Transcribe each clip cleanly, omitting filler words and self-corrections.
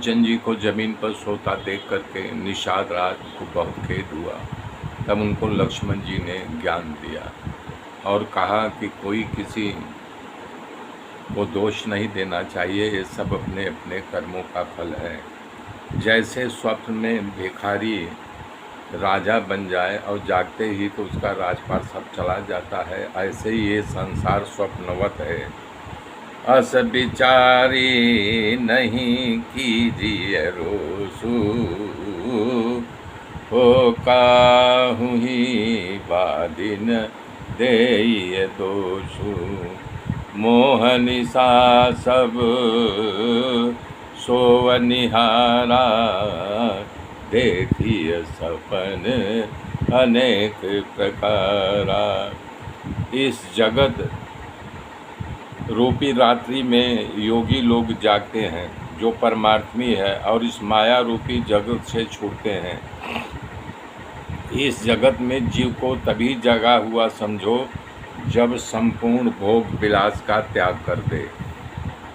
चंद जी को जमीन पर सोता देख करके निषाद राज को बहुत खेद हुआ। तब उनको लक्ष्मण जी ने ज्ञान दिया और कहा कि कोई किसी को दोष नहीं देना चाहिए, ये सब अपने अपने कर्मों का फल है। जैसे स्वप्न में भिखारी राजा बन जाए और जागते ही तो उसका राजपाट सब चला जाता है, ऐसे ही ये संसार स्वप्नवत है। अस विचारी नहीं कीजिए रोसू, हो काहू ही बादिन देय दोषु। मोहनिसा सब सोवनिहारा, देखिए सपन अनेक प्रकारा। इस जगत रूपी रात्रि में योगी लोग जागते हैं जो परमात्मी है और इस माया रूपी जगत से छूटते हैं। इस जगत में जीव को तभी जगा हुआ समझो जब संपूर्ण भोग विलास का त्याग कर दे।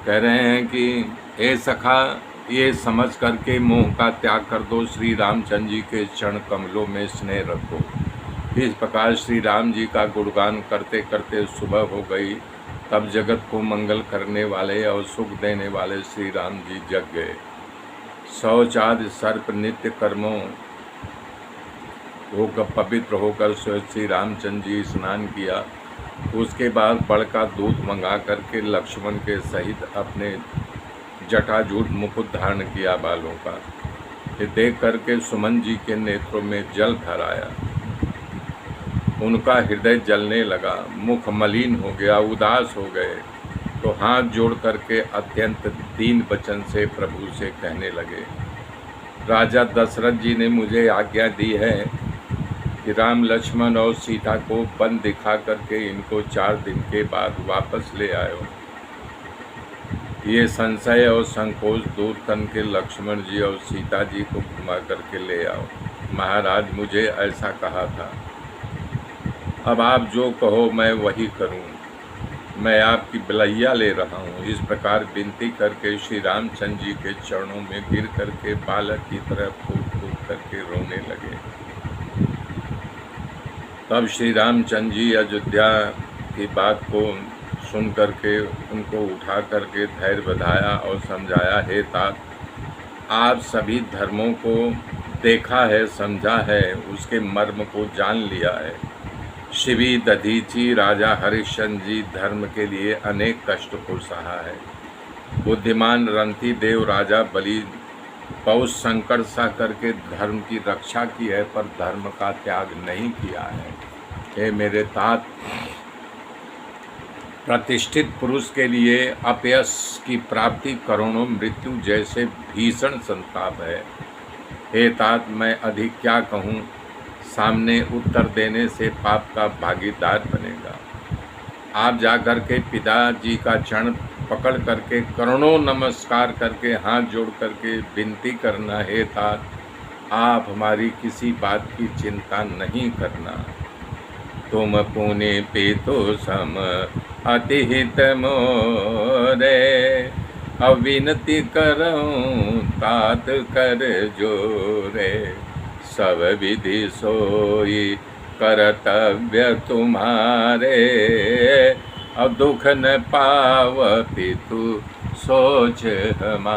कह रहे हैं कि हे सखा, ये समझ करके मोह का त्याग कर दो, श्री रामचंद्र जी के चरण कमलों में स्नेह रखो। इस प्रकार श्री राम जी का गुणगान करते करते सुबह हो गई। तब जगत को मंगल करने वाले और सुख देने वाले श्री राम जी जग गए। शौच आदि सर्प नित्य कर्मों होकर पवित्र होकर श्री रामचंद्र जी स्नान किया। उसके बाद बड़का दूध मंगा करके लक्ष्मण के सहित अपने जटाजूट मुकुट धारण किया बालों का। ये देख करके सुमन जी के नेत्रों में जल भर आया। उनका हृदय जलने लगा, मुख मलिन हो गया, उदास हो गए। तो हाथ जोड़ करके अत्यंत दीन वचन से प्रभु से कहने लगे, राजा दशरथ जी ने मुझे आज्ञा दी है कि राम लक्ष्मण और सीता को वन दिखा करके इनको 4 दिन के बाद वापस ले आयो। ये संशय और संकोच दूर करके लक्ष्मण जी और सीता जी को घुमा करके ले आओ। महाराज, मुझे ऐसा कहा था, अब आप जो कहो मैं वही करूं। मैं आपकी बलैया ले रहा हूं। इस प्रकार विनती करके श्री रामचंद्र जी के चरणों में गिर करके बालक की तरह फूट फूट करके रोने लगे। तब श्री रामचंद्र जी अयोध्या की बात को सुन करके उनको उठा करके धैर्य बधाया और समझाया, हे तात, आप सभी धर्मों को देखा है, समझा है, उसके मर्म को जान लिया है। शिवी दधीची राजा हरिश्चंद्र जी धर्म के लिए अनेक कष्ट को सहा है। बुद्धिमान रंती देव राजा बलि बहुत संकट सह करके धर्म की रक्षा की है, पर धर्म का त्याग नहीं किया है। हे मेरे तात, प्रतिष्ठित पुरुष के लिए अपयश की प्राप्ति करोड़ों मृत्यु जैसे भीषण संताप है। हे तात, मैं अधिक क्या कहूँ, सामने उत्तर देने से पाप का भागीदार बनेगा। आप जाकर के पिताजी का चरण पकड़ करके करोड़ों नमस्कार करके हाथ जोड़ करके विनती करना, हे तात, आप हमारी किसी बात की चिंता नहीं करना। तुम पुण्य पे तो सम अतिहित मोरे, अविनती करऊं तात कर जोरे। सब विधि सोई कर्तव्य तुम्हारे, अब दुख न पाव पितु सोच हमारे।